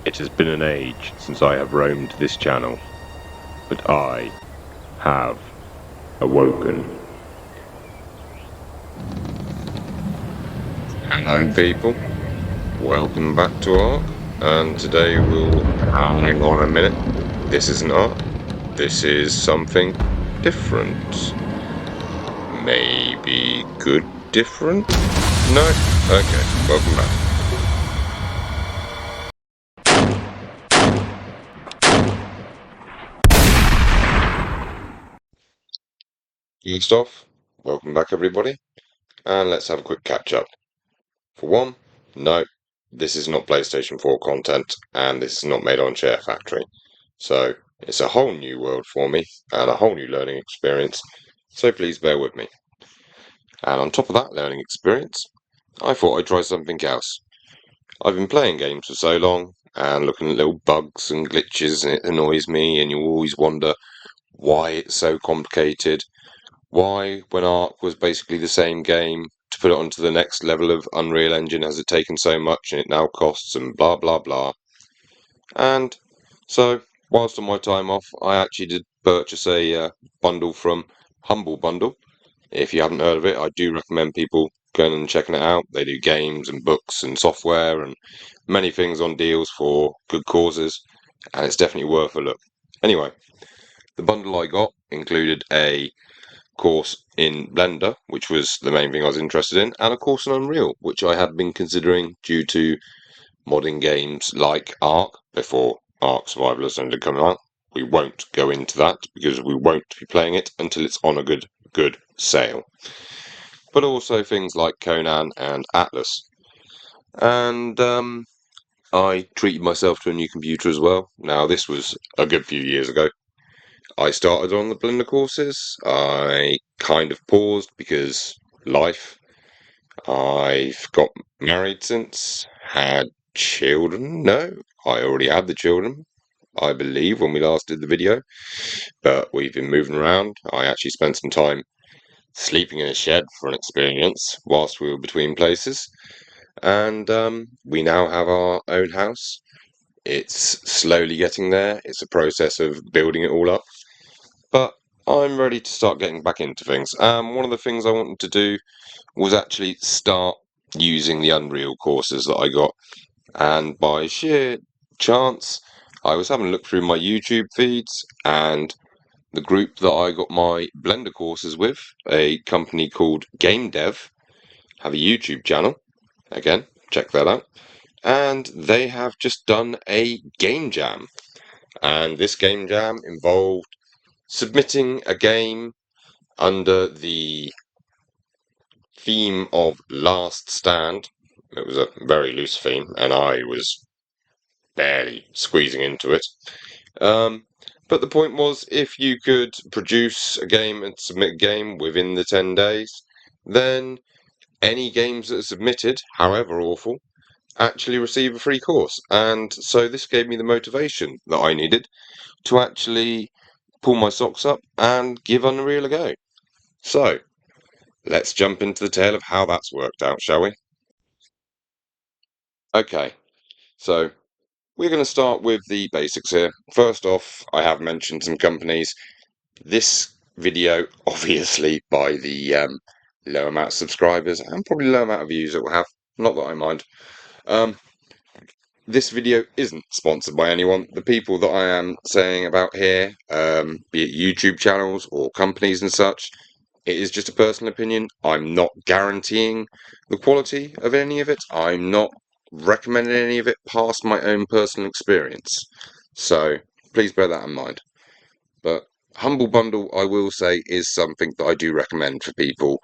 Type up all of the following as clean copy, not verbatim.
It has been an age since I have roamed this channel, but I have awoken. Hello people, welcome back to Ark, and today we'll... hang on a minute, this isn't Ark, this is something different. Maybe good different? No? Okay, welcome back. First off, welcome back everybody, and let's have a quick catch up. For one, no, this is not PlayStation 4 content, and this is not made on Share Factory. So, it's a whole new world for me, and a whole new learning experience, so please bear with me. And on top of that learning experience, I thought I'd try something else. I've been playing games for so long, and looking at little bugs and glitches, and it annoys me, and you always wonder why it's so complicated. Why, when Ark was basically the same game, to put it onto the next level of Unreal Engine has it taken so much and it now costs and blah blah blah. And so, whilst on my time off, I actually did purchase a bundle from Humble Bundle. If you haven't heard of it, I do recommend people going and checking it out. They do games and books and software and many things on deals for good causes, and it's definitely worth a look. Anyway, the bundle I got included a course in Blender, which was the main thing I was interested in, and a course in Unreal, which I had been considering due to modding games like Ark before Ark Survival Ascended had come out. We won't go into that because we won't be playing it until it's on a good sale. But also things like Conan and Atlas. And I treated myself to a new computer as well. Now, this was a good few years ago. I started on the Blender courses. I kind of paused because life. I've got married since, had children. No, I already had the children, I believe, when we last did the video. But we've been moving around. I actually spent some time sleeping in a shed for an experience whilst we were between places. And we now have our own house. It's slowly getting there. It's a process of building it all up. But I'm ready to start getting back into things. One of the things I wanted to do was actually start using the Unreal courses that I got. And by sheer chance, I was having a look through my YouTube feeds, and the group that I got my Blender courses with, a company called gamejam, have a YouTube channel. Again, check that out. And they have just done a game jam. And this game jam involved submitting a game under the theme of Last Stand. It was a very loose theme, and I was barely squeezing into it. But the point was, if you could produce a game and submit a game within the 10 days, then any games that are submitted, however awful, actually receive a free course. And so this gave me the motivation that I needed to actually pull my socks up and give Unreal a go. So, let's jump into the tale of how that's worked out, shall we? Okay, so we're going to start with the basics here. First off, I have mentioned some companies. This video, obviously, by the low amount of subscribers and probably low amount of views it will have, not that I mind. This video isn't sponsored by anyone. The people that I am saying about here, be it YouTube channels or companies and such, it is just a personal opinion. I'm not guaranteeing the quality of any of it. I'm not recommending any of it past my own personal experience. So please bear that in mind. But Humble Bundle, I will say, is something that I do recommend for people.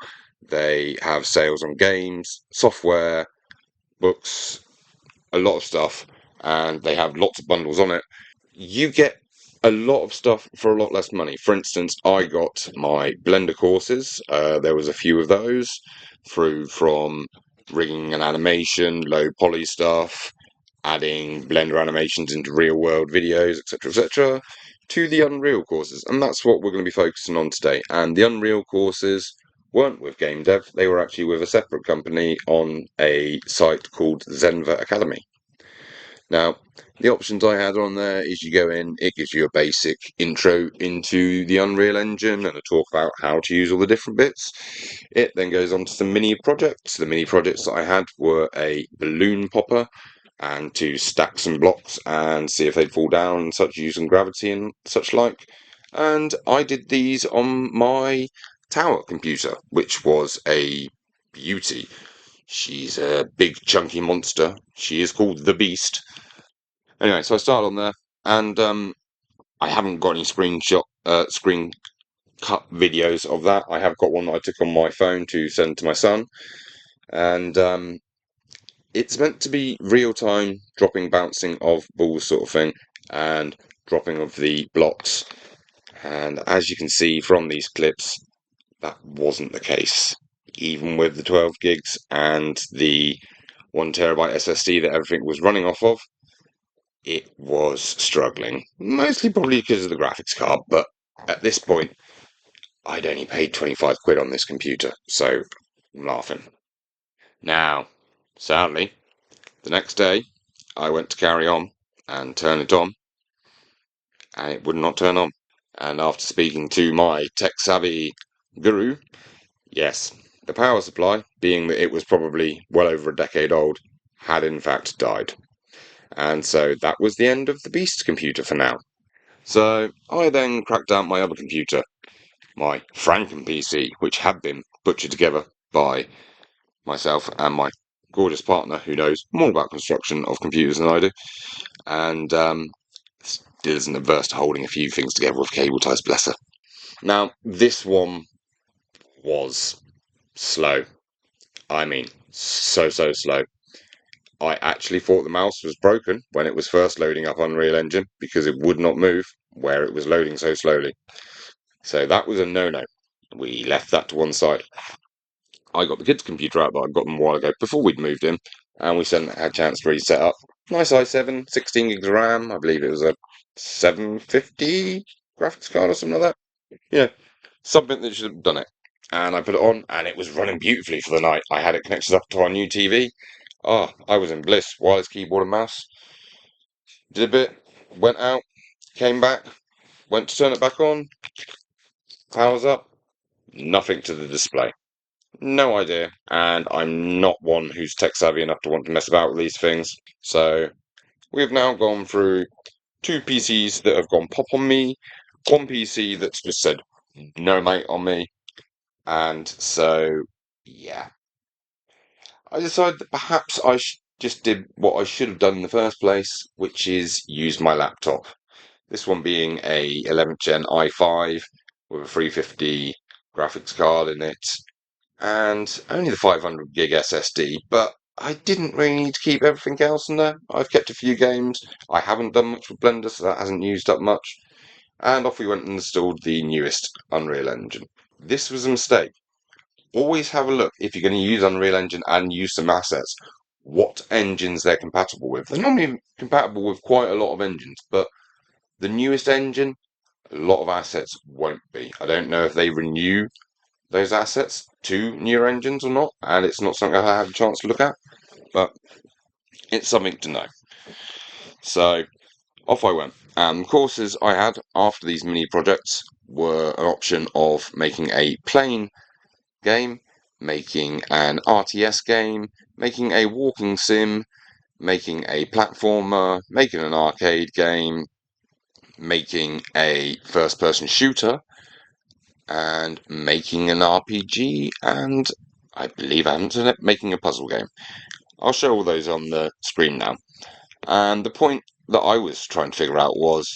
They have sales on games, software, books, a lot of stuff, and they have lots of bundles on it. You get a lot of stuff for a lot less money. For instance, I got my Blender courses. There was a few of those through from rigging and animation, low poly stuff, adding Blender animations into real world videos, etc., etc., to the Unreal courses. And that's what we're going to be focusing on today. And the Unreal courses weren't with Game Dev, they were actually with a separate company on a site called Zenva Academy. Now, the options I had on there is you go in, it gives you a basic intro into the Unreal Engine and a talk about how to use all the different bits. It then goes on to some mini projects. The mini projects that I had were a balloon popper and to stack some blocks and see if they'd fall down and such using gravity and such like. And I did these on my tower computer, which was a beauty. She's a big chunky monster. She is called the Beast. Anyway, so I started on there, and I haven't got any screen cut videos of that. I have got one that I took on my phone to send to my son, and it's meant to be real time dropping, bouncing of balls sort of thing, and dropping of the blocks. And as you can see from these clips, that wasn't the case. Even with the 12 gigs and the 1 terabyte SSD that everything was running off of, it was struggling. Mostly probably because of the graphics card, but at this point, I'd only paid 25 quid on this computer, so I'm laughing. Now, sadly, the next day, I went to carry on and turn it on, and it would not turn on. And after speaking to my tech-savvy guru, yes, the power supply, being that it was probably well over a decade old, had in fact died. And so that was the end of the Beast computer for now. So I then cracked out my other computer, my Franken PC, which had been butchered together by myself and my gorgeous partner, who knows more about construction of computers than I do, and still isn't averse to holding a few things together with cable ties, bless her. Now, this one was slow. I mean, so slow. I actually thought the mouse was broken when it was first loading up Unreal Engine because it would not move where it was loading so slowly. So that was a no-no. We left that to one side. I got the kids' computer out that I got them a while ago before we'd moved in, and we had a chance to reset up. Nice i7, 16 gigs of RAM. I believe it was a 750 graphics card or something like that. Yeah, something that should have done it. And I put it on, and it was running beautifully for the night. I had it connected up to our new TV. Oh, I was in bliss. Wireless keyboard and mouse. Did a bit, went out, came back, went to turn it back on. Powers up. Nothing to the display. No idea, and I'm not one who's tech savvy enough to want to mess about with these things. So we've now gone through two PCs that have gone pop on me, one PC that's just said no mate on me, and so yeah, I decided that perhaps I just did what I should have done in the first place, which is use my laptop. This one being a 11th gen i5 with a 350 graphics card in it, and only the 500 gig SSD, but I didn't really need to keep everything else in there. I've kept a few games. I haven't done much with Blender, so that hasn't used up much. And off we went and installed the newest Unreal Engine. This was a mistake. Always have a look if you're going to use Unreal Engine and use some assets, what engines they're compatible with. They're normally compatible with quite a lot of engines, but the newest engine, a lot of assets won't be. I don't know if they renew those assets to newer engines or not, and it's not something I have a chance to look at, but it's something to know. So off I went. And the courses I had after these mini projects were an option of making a plain game, making an RTS game, making a walking sim, making a platformer, making an arcade game, making a first person shooter, and making an RPG, and I believe I haven't done it, making a puzzle game. I'll show all those on the screen now. And the point that I was trying to figure out was,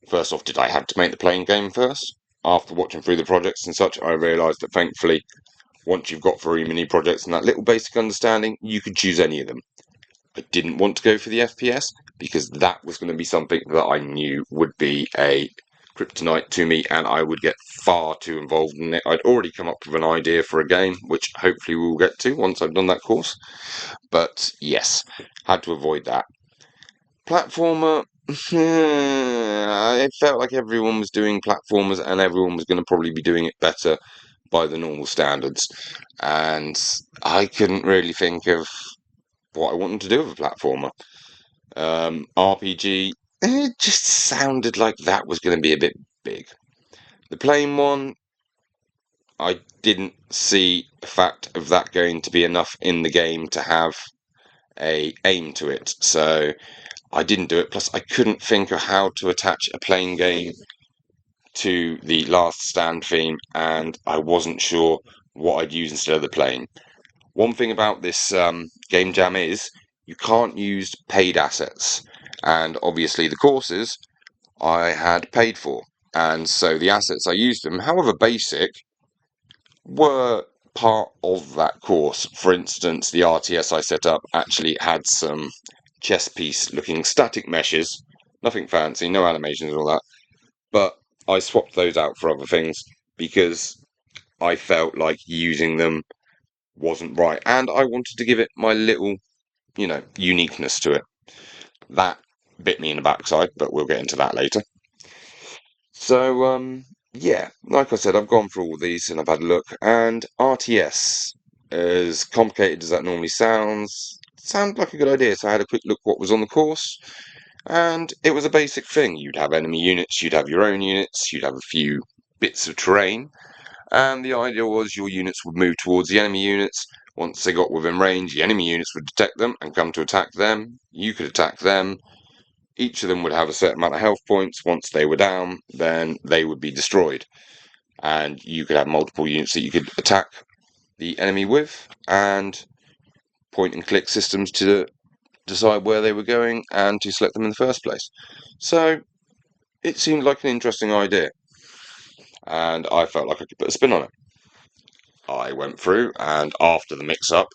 first off, did I have to make the playing game first? After watching through the projects and such, I realised that thankfully, once you've got through mini projects and that little basic understanding, you could choose any of them. I didn't want to go for the FPS because that was going to be something that I knew would be a kryptonite to me and I would get far too involved in it. I'd already come up with an idea for a game, which hopefully we'll get to once I've done that course. But yes, had to avoid that. Platformer, it felt like everyone was doing platformers and everyone was going to probably be doing it better by the normal standards. And I couldn't really think of what I wanted to do with a platformer. RPG, it just sounded like that was going to be a bit big. The plane one, I didn't see the fact of that going to be enough in the game to have a aim to it, so I didn't do it. Plus, I couldn't think of how to attach a plane game to the Last Stand theme, and I wasn't sure what I'd use instead of the plane. One thing about this game jam is you can't use paid assets, and obviously the courses I had paid for, and so the assets I used them, however basic, were part of that course. For instance, the RTS I set up actually had some chess piece looking static meshes, nothing fancy, no animations and all that, but I swapped those out for other things because I felt like using them wasn't right, and I wanted to give it my little, uniqueness to it. That bit me in the backside, but we'll get into that later. So, yeah, like I said, I've gone through all these and I've had a look, and RTS, as complicated as that normally sounded like a good idea. So I had a quick look what was on the course, and it was a basic thing. You'd have enemy units, you'd have your own units, you'd have a few bits of terrain, and the idea was your units would move towards the enemy units. Once they got within range, the enemy units would detect them and come to attack them. You could attack them. Each of them would have a certain amount of health points. Once they were down, then they would be destroyed. And you could have multiple units that you could attack the enemy with, and point and click systems to decide where they were going and to select them in the first place. So it seemed like an interesting idea, and I felt like I could put a spin on it. I went through, and after the mix-up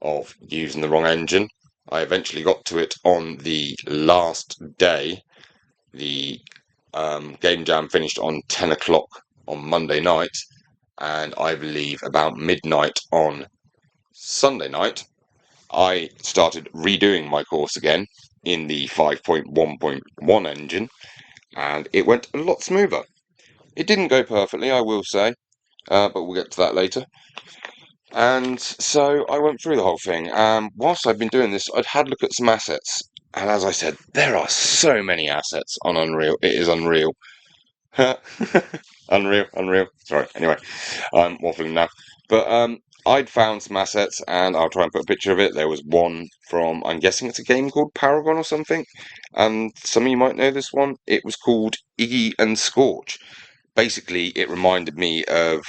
of using the wrong engine, I eventually got to it on the last day. The game jam finished on 10 o'clock on Monday night, and I believe about midnight on Sunday night, I started redoing my course again in the 5.1.1 engine, and it went a lot smoother. It didn't go perfectly, I will say, but we'll get to that later. And so I went through the whole thing. Whilst I'd been doing this, I'd had a look at some assets. And as I said, there are so many assets on Unreal. It is unreal. Unreal. Sorry, anyway, I'm waffling now. But I'd found some assets, and I'll try and put a picture of it. There was one from, I'm guessing it's a game called Paragon or something. And some of you might know this one. It was called Iggy and Scorch. Basically, it reminded me of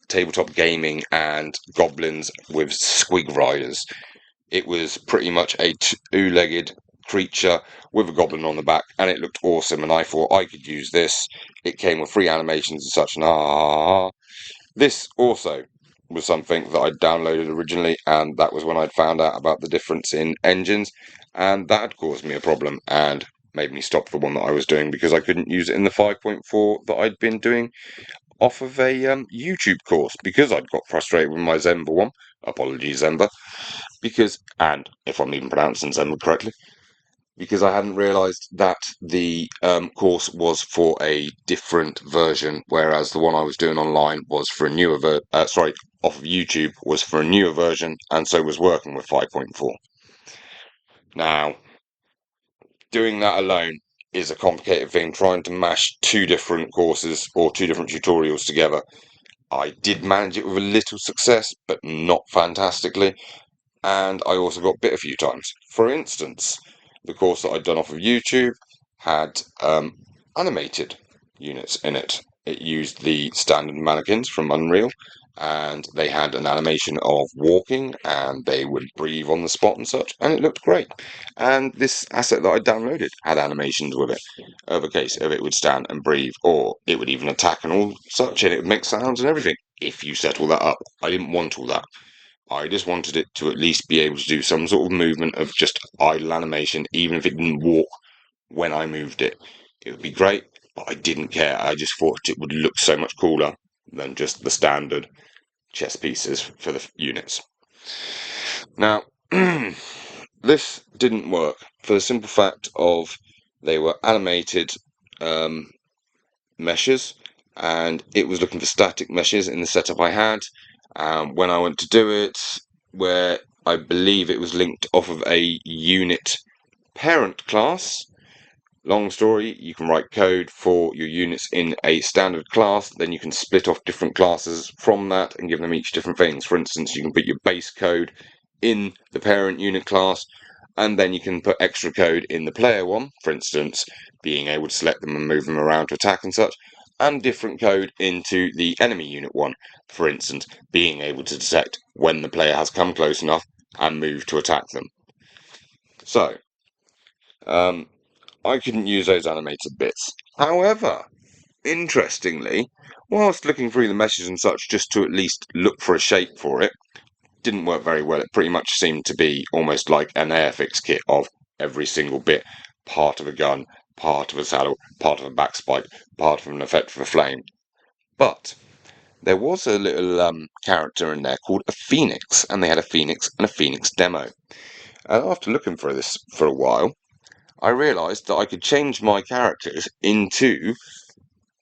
tabletop gaming and goblins with squig riders. It was pretty much a two-legged creature with a goblin on the back, and it looked awesome, and I thought I could use this. It came with free animations and such, and this also was something that I'd downloaded originally, and that was when I'd found out about the difference in engines, and that had caused me a problem and made me stop the one that I was doing because I couldn't use it in the 5.4 that I'd been doing off of a YouTube course because I'd got frustrated with my Zemba one. Apologies, Zemba. Because, and if I'm even pronouncing Zemba correctly, because I hadn't realised that the course was for a different version, whereas the one I was doing online was for a newer off of YouTube was for a newer version, and so was working with 5.4. Now, doing that alone is a complicated thing, trying to mash two different courses or two different tutorials together. I did manage it with a little success, but not fantastically, and I also got bit a few times. For instance, the course that I'd done off of YouTube had animated units in it. It used the standard mannequins from Unreal, and they had an animation of walking, and they would breathe on the spot and such, and it looked great. And this asset that I downloaded had animations with it, of a case of it would stand and breathe, or it would even attack and all such, and it would make sounds and everything. If you set all that up, I didn't want all that. I just wanted it to at least be able to do some sort of movement of just idle animation, even if it didn't walk when I moved it. It would be great, but I didn't care. I just thought it would look so much cooler than just the standard chess pieces for the units. Now, this didn't work for the simple fact of they were animated meshes, and it was looking for static meshes in the setup I had. When I went to do it, where I believe it was linked off of a unit parent class. Long story, you can write code for your units in a standard class, then you can split off different classes from that and give them each different things. For instance, you can put your base code in the parent unit class, and then you can put extra code in the player one, for instance, being able to select them and move them around to attack and such, and different code into the enemy unit one, for instance, being able to detect when the player has come close enough and move to attack them. So, I couldn't use those animated bits. However, interestingly, whilst looking through the meshes and such just to at least look for a shape for it, didn't work very well. It pretty much seemed to be almost like an Airfix kit of every single bit. Part of a gun, part of a saddle, part of a backspike, part of an effect for a flame. But there was a little character in there called a Phoenix, and they had a Phoenix and a Phoenix demo. And after looking for this for a while, I realised that I could change my characters into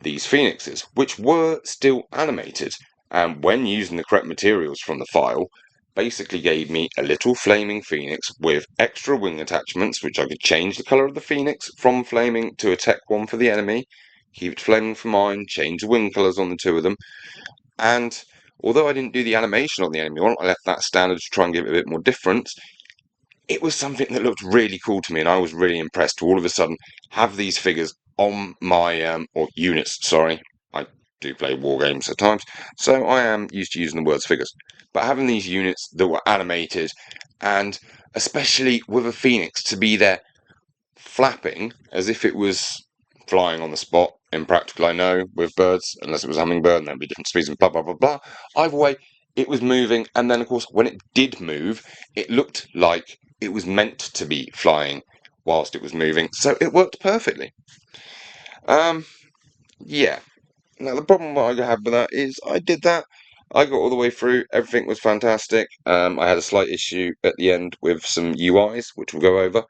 these phoenixes, which were still animated, and when using the correct materials from the file, basically gave me a little flaming phoenix with extra wing attachments, which I could change the colour of the phoenix from flaming to a tech one for the enemy, keep it flaming for mine, change the wing colours on the two of them, and although I didn't do the animation on the enemy one, I left that standard to try and give it a bit more difference. It was something that looked really cool to me, and I was really impressed to all of a sudden have these figures on my or units. Sorry, I do play war games at times, so I am used to using the words figures. But having these units that were animated, and especially with a phoenix to be there flapping as if it was flying on the spot. Impractical, I know, with birds, unless it was a hummingbird, and there'd be different speeds and blah, blah, blah, blah. Either way, it was moving, and then, of course, when it did move, it looked like it was meant to be flying whilst it was moving, so it worked perfectly. Yeah. Now, the problem I had with that is I did that, I got all the way through, everything was fantastic. I had a slight issue at the end with some UIs, which we'll go over.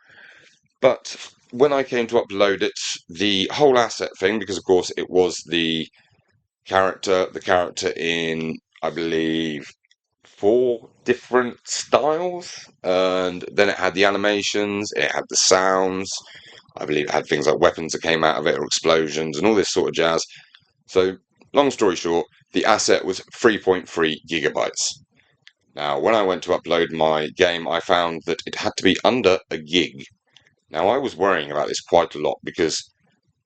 But when I came to upload it, the whole asset thing, because of course it was the character in, I believe, 4 different styles, and then it had the animations, it had the sounds, I believe it had things like weapons that came out of it or explosions and all this sort of jazz. So, long story short, the asset was 3.3 gigabytes. Now, when I went to upload my game, I found that it had to be under a gig. Now, I was worrying about this quite a lot because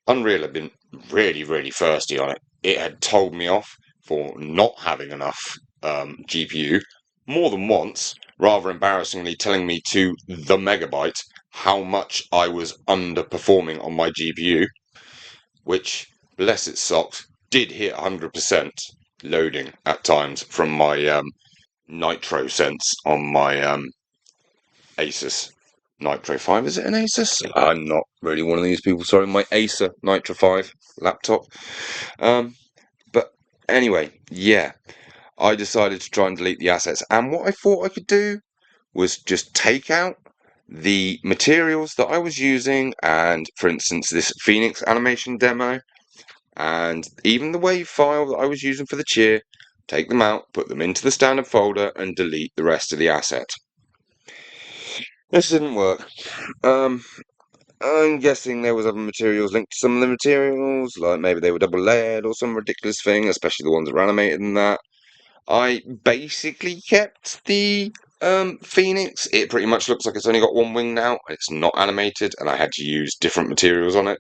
Unreal had been really, really thirsty on it. It had told me off for not having enough GPU more than once, rather embarrassingly telling me to the megabyte how much I was underperforming on my GPU, which, bless its socks, did hit 100% loading at times from my Nitro sense on my Asus Nitro 5. Is it an Asus? I'm not really one of these people. Sorry, my Acer Nitro 5 laptop. But anyway, yeah, I decided to try and delete the assets. And what I thought I could do was just take out the materials that I was using, and for instance, this Phoenix animation demo, and even the WAV file that I was using for the cheer, take them out, put them into the standard folder, and delete the rest of the asset. This didn't work. Um, I'm guessing there was other materials linked to some of the materials, like maybe they were double layered or some ridiculous thing, especially the ones that were animated and that. I basically kept the Phoenix. It pretty much looks like it's only got one wing now. It's not animated, and I had to use different materials on it.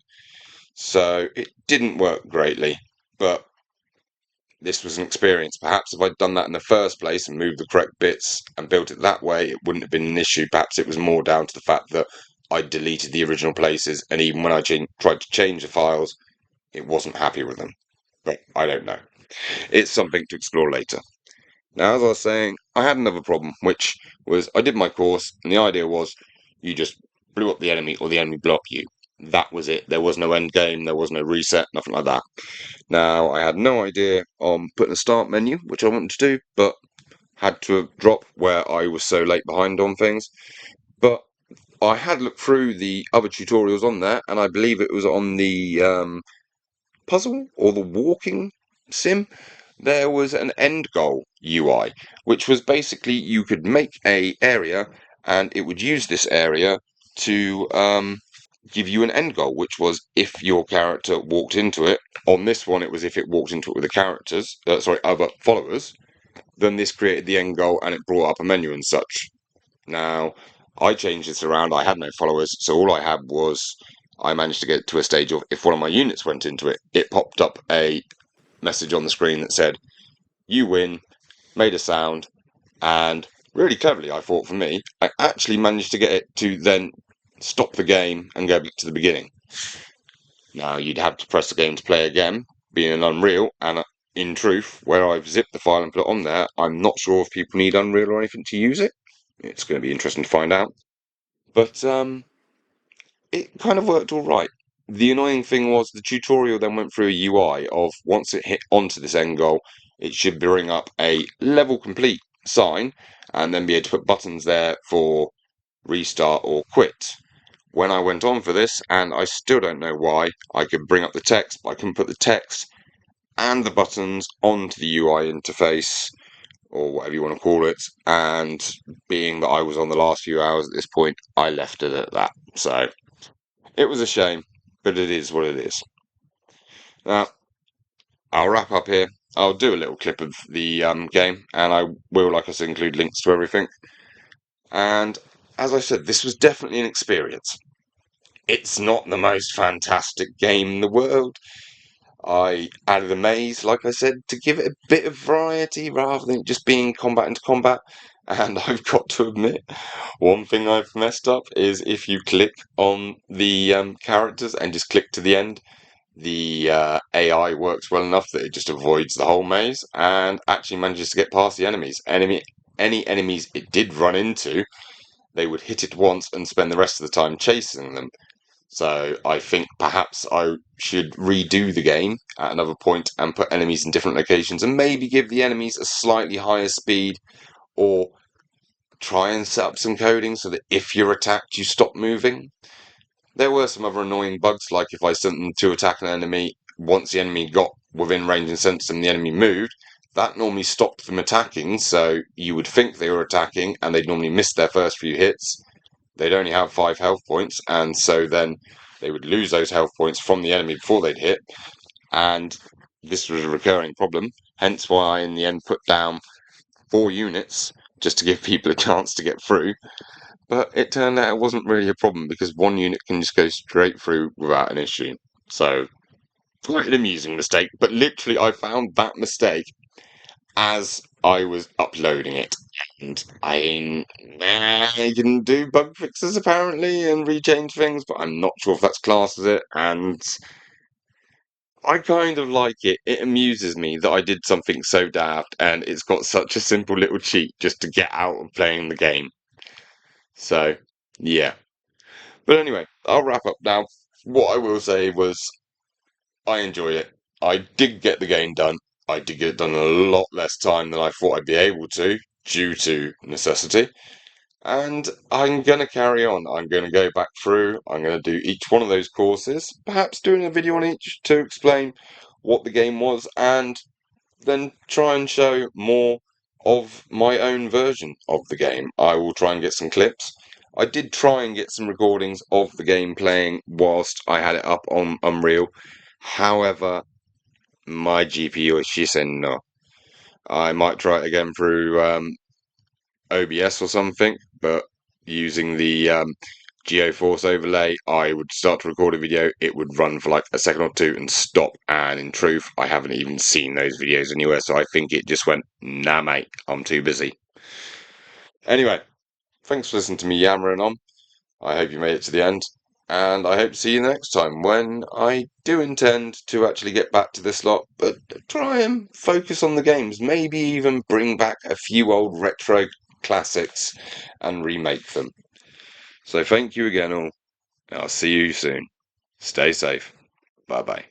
So it didn't work greatly, but this was an experience. Perhaps if I'd done that in the first place and moved the correct bits and built it that way, it wouldn't have been an issue. Perhaps it was more down to the fact that I deleted the original places, and even when I tried to change the files, it wasn't happy with them. But I don't know. It's something to explore later. Now, as I was saying, I had another problem, which was I did my course, and the idea was you just blew up the enemy or the enemy blew up you. That was it. There was no end game, there was no reset, nothing like that. Now, I had no idea on putting a start menu, which I wanted to do, but had to drop where I was so late behind on things. But I had looked through the other tutorials on there, and I believe it was on the puzzle or the walking sim. There was an end goal UI, which was basically you could make a area, and it would use this area to give you an end goal, which was if your character walked into it. On this one, it was if it walked into it with the characters, other followers, then this created the end goal and it brought up a menu and such. Now, I changed this around. I had no followers, so all I had was I managed to get to a stage of if one of my units went into it, it popped up a message on the screen that said, "You win," made a sound, and really cleverly, I thought for me, I actually managed to get it to then stop the game and go back to the beginning. Now, you'd have to press the game to play again, being an Unreal, and in truth, where I've zipped the file and put it on there, I'm not sure if people need Unreal or anything to use it. It's going to be interesting to find out. But it kind of worked all right. The annoying thing was the tutorial then went through a UI of once it hit onto this end goal, it should bring up a level complete sign and then be able to put buttons there for restart or quit. When I went on for this, and I still don't know why, I could bring up the text, but I couldn't put the text and the buttons onto the UI interface, or whatever you want to call it, and being that I was on the last few hours at this point, I left it at that. So it was a shame, but it is what it is. Now, I'll wrap up here. I'll do a little clip of the game, and I will, like I said, include links to everything. And as I said, this was definitely an experience. It's not the most fantastic game in the world. I added a maze, like I said, to give it a bit of variety rather than just being combat into combat. And I've got to admit, one thing I've messed up is if you click on the characters and just click to the end, the AI works well enough that it just avoids the whole maze and actually manages to get past the enemies. Any enemies it did run into, they would hit it once and spend the rest of the time chasing them. So I think perhaps I should redo the game at another point and put enemies in different locations and maybe give the enemies a slightly higher speed, or try and set up some coding so that if you're attacked you stop moving. There were some other annoying bugs, like if I sent them to attack an enemy, once the enemy got within range and sensed them, the enemy moved. That normally stopped them attacking, so you would think they were attacking and they'd normally miss their first few hits. They'd only have 5 health points, and so then they would lose those health points from the enemy before they'd hit, and this was a recurring problem, hence why I in the end put down 4 units just to give people a chance to get through. But it turned out it wasn't really a problem because one unit can just go straight through without an issue. So, quite an amusing mistake, but literally I found that mistake as I was uploading it. And I can do bug fixes apparently and rechange things, but I'm not sure if that's classed as it. And I kind of like it. It amuses me that I did something so daft and it's got such a simple little cheat just to get out of playing the game. So, yeah. But anyway, I'll wrap up now. What I will say was I enjoy it. I did get the game done. I did get it done in a lot less time than I thought I'd be able to, due to necessity. And I'm going to carry on. I'm going to go back through. I'm going to do each one of those courses, perhaps doing a video on each to explain what the game was, and then try and show more of my own version of the game. I will try and get some clips. I did try and get some recordings of the game playing whilst I had it up on Unreal. However, my GPU, she said no. I might try it again through OBS or something, but using the GeoForce overlay, I would start to record a video, it would run for like a second or two and stop. And in truth, I haven't even seen those videos anywhere, so I think it just went, nah, mate, I'm too busy. Anyway, thanks for listening to me yammering on. I hope you made it to the end, and I hope to see you next time when I do intend to actually get back to this lot, but try and focus on the games, maybe even bring back a few old retro classics and remake them. So thank you again all. I'll see you soon. Stay safe. Bye bye.